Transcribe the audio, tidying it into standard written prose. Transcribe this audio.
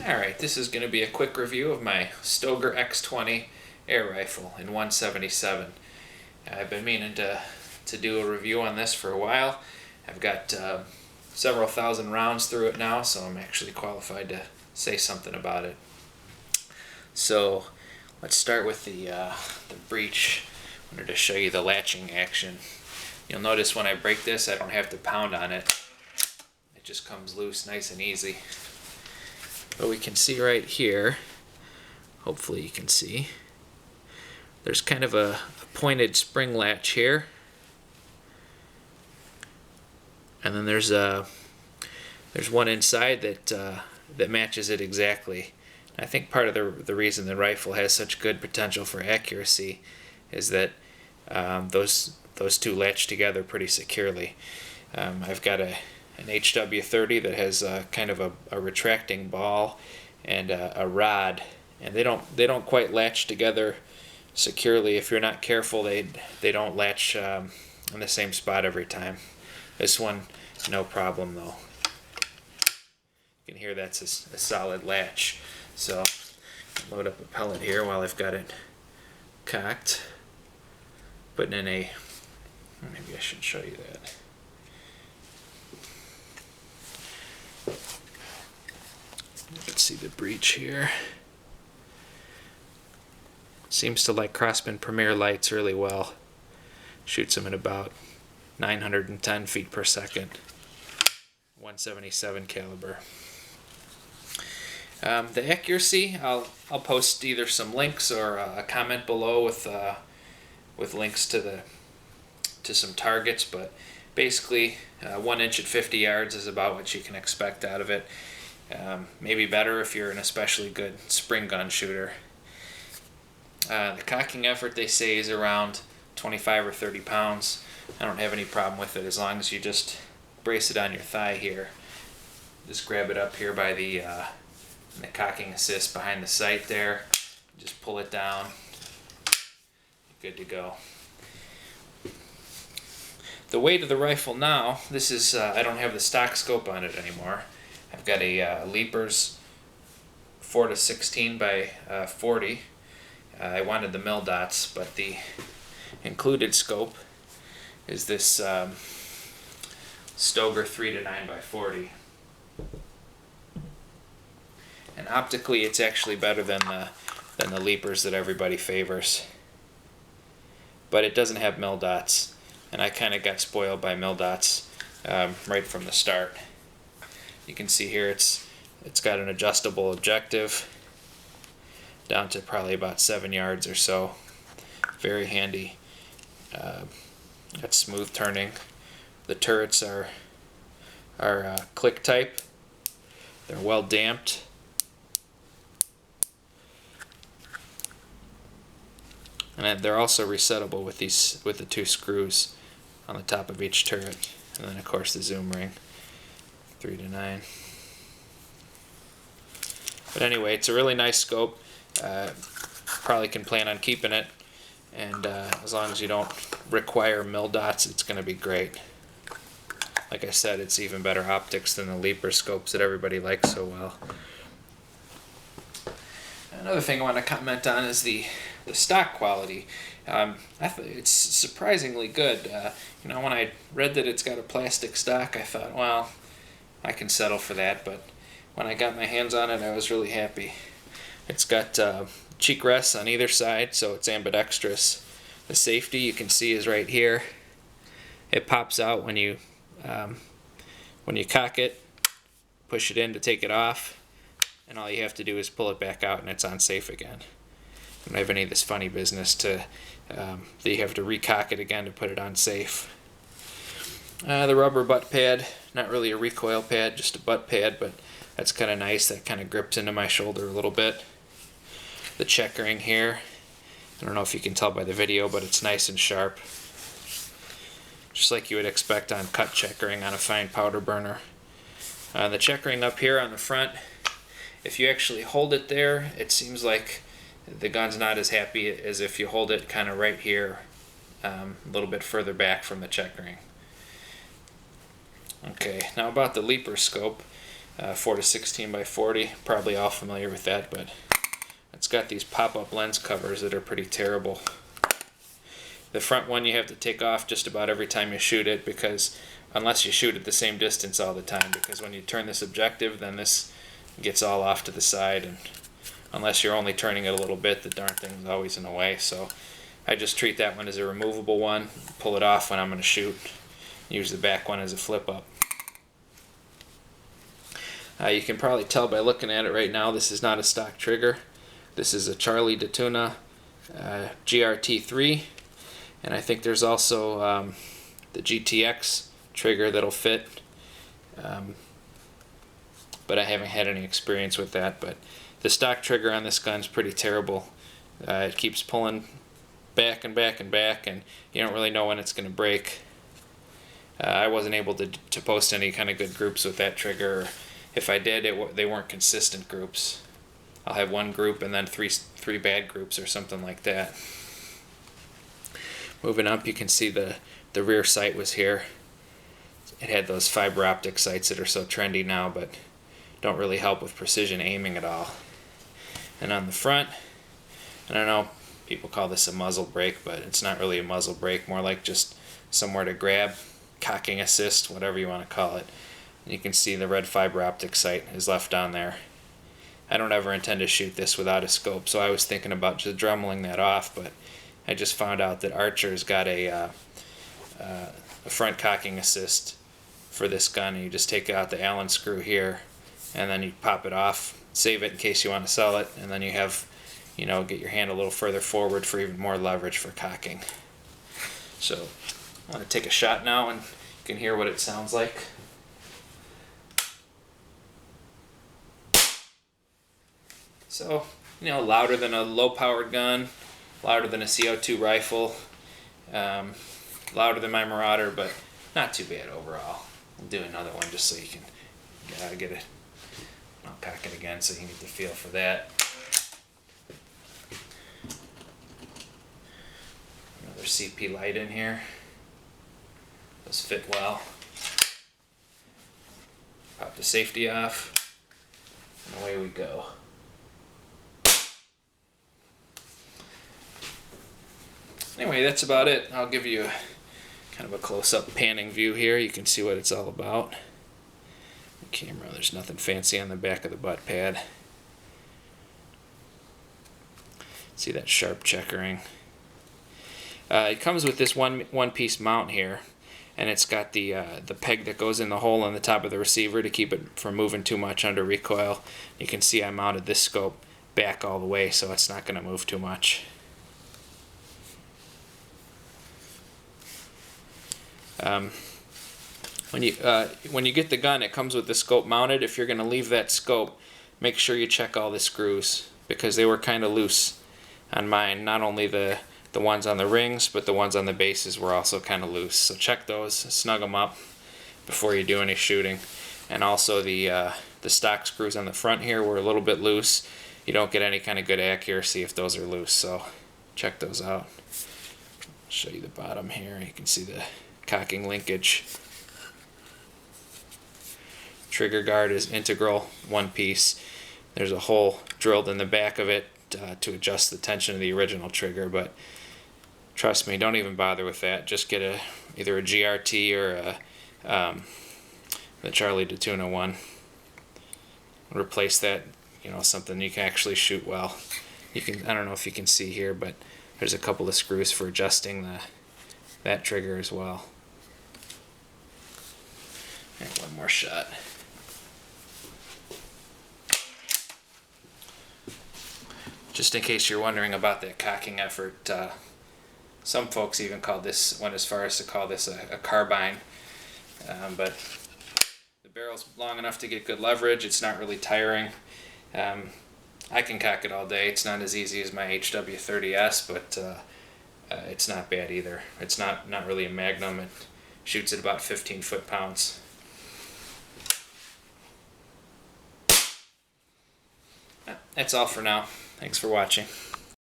Alright, this is going to be a quick review of my Stoeger X20 air rifle in 177. I've been meaning to do a review on this for a while. I've got several thousand rounds through it now, so I'm actually qualified to say something about it. So let's start with the breech. I wanted to show you the latching action. You'll notice when I break this, I don't have to pound on it. It just comes loose nice and easy. But we can see right here, hopefully you can see, there's kind of a pointed spring latch here. And then there's one inside that matches it exactly. I think part of the reason the rifle has such good potential for accuracy is that those two latch together pretty securely. I've got an HW30 that has kind of a retracting ball and a rod, and they don't quite latch together securely. If you're not careful, they don't latch in the same spot every time. This one, no problem though. You can hear that's a solid latch. So load up a pellet here while I've got it cocked. Putting in maybe I should show you that. Let's see the breech here. Seems to like Crosman Premier lights really well. Shoots them at about 910 feet per second. 177 caliber. The accuracy, I'll post either some links or a comment below with links to some targets, but basically 1 inch at 50 yards is about what you can expect out of it. Maybe better if you're an especially good spring gun shooter. The cocking effort, they say, is around 25 or 30 pounds. I don't have any problem with it as long as you just brace it on your thigh here. Just grab it up here by the cocking assist behind the sight there. Just pull it down. Good to go. The weight of the rifle now, this is, I don't have the stock scope on it anymore. I've got a Leapers 4-16 by 40. I wanted the mil dots, but the included scope is this Stoeger 3-9 by 40. And optically, it's actually better than the Leapers that everybody favors. But it doesn't have mil dots, and I kind of got spoiled by mil dots right from the start. You can see here it's got an adjustable objective down to probably about 7 yards or so. Very handy. Got smooth turning. The turrets are click type. They're well damped. And they're also resettable with the 2 screws on the top of each turret, and then of course the zoom ring, 3-9. But anyway, it's a really nice scope. Probably can plan on keeping it, and as long as you don't require mil dots, it's going to be great. Like I said, it's even better optics than the Leaper scopes that everybody likes so well. Another thing I want to comment on is the stock quality. I think it's surprisingly good. When I read that it's got a plastic stock, I thought, well, I can settle for that. But when I got my hands on it, I was really happy. It's got cheek rests on either side, so it's ambidextrous. The safety you can see is right here. It pops out when you cock it, push it in to take it off, and all you have to do is pull it back out and it's on safe again. You don't have any of this funny business that you have to recock it again to put it on safe. The rubber butt pad, not really a recoil pad, just a butt pad, but that's kind of nice. That kind of grips into my shoulder a little bit. The checkering here, I don't know if you can tell by the video, but it's nice and sharp. Just like you would expect on cut checkering on a fine powder burner. The checkering up here on the front, if you actually hold it there, it seems like the gun's not as happy as if you hold it kind of right here, a little bit further back from the checkering. Okay, now about the Leaper scope. 4 to 16 by 40. Probably all familiar with that, but it's got these pop-up lens covers that are pretty terrible. The front one you have to take off just about every time you shoot it, because unless you shoot at the same distance all the time, because when you turn this objective, then this gets all off to the side, and unless you're only turning it a little bit, the darn thing's always in the way. So I just treat that one as a removable one, pull it off when I'm going to shoot, use the back one as a flip up. You can probably tell by looking at it right now, this is not a stock trigger. This is a Charlie DeTuna GRT3, and I think there's also the GTX trigger that'll fit, but I haven't had any experience with that. But the stock trigger on this gun's pretty terrible. It keeps pulling back and back and back, and you don't really know when it's going to break. I wasn't able to post any kind of good groups with that trigger. If I did, they weren't consistent groups. I'll have one group and then three bad groups or something like that. Moving up, you can see the rear sight was here. It had those fiber optic sights that are so trendy now, but don't really help with precision aiming at all. And on the front, I don't know, people call this a muzzle brake, but it's not really a muzzle brake, more like just somewhere to grab, cocking assist, whatever you want to call it. You can see the red fiber optic sight is left on there. I don't ever intend to shoot this without a scope, so I was thinking about just dremeling that off, but I just found out that Archer's got a front cocking assist for this gun, and you just take out the Allen screw here, and then you pop it off, save it in case you want to sell it, and then you have, get your hand a little further forward for even more leverage for cocking. So I'm going to take a shot now, and you can hear what it sounds like. So, louder than a low-powered gun, louder than a CO2 rifle, louder than my Marauder, but not too bad overall. I'll do another one just so you can get it. I'll cock it again so you can get the feel for that. Another CP light in here. Those fit well. Pop the safety off, and away we go. Anyway, that's about it. I'll give you kind of a close-up panning view here. You can see what it's all about. The camera, there's nothing fancy on the back of the butt pad. See that sharp checkering. It comes with this one-piece mount here, and it's got the peg that goes in the hole on the top of the receiver to keep it from moving too much under recoil. You can see I mounted this scope back all the way, so it's not going to move too much. When you get the gun, it comes with the scope mounted. If you're going to leave that scope, make sure you check all the screws, because they were kind of loose on mine. Not only the ones on the rings, but the ones on the bases were also kind of loose. So check those, snug them up before you do any shooting. And also the stock screws on the front here were a little bit loose. You don't get any kind of good accuracy if those are loose, so check those out. I'll show you the bottom here. You can see the cocking linkage. Trigger guard is integral, one piece. There's a hole drilled in the back of it to adjust the tension of the original trigger, but trust me, don't even bother with that. Just get either a GRT or the Charlie DeTuna one. Replace that, something you can actually shoot well. I don't know if you can see here, but there's a couple of screws for adjusting that trigger as well. And one more shot. Just in case you're wondering about that cocking effort, some folks even called this, went as far as to call this a carbine, but the barrel's long enough to get good leverage. It's not really tiring. I can cock it all day. It's not as easy as my HW30S, but it's not bad either. It's not really a Magnum. It shoots at about 15 foot-pounds. That's all for now. Thanks for watching.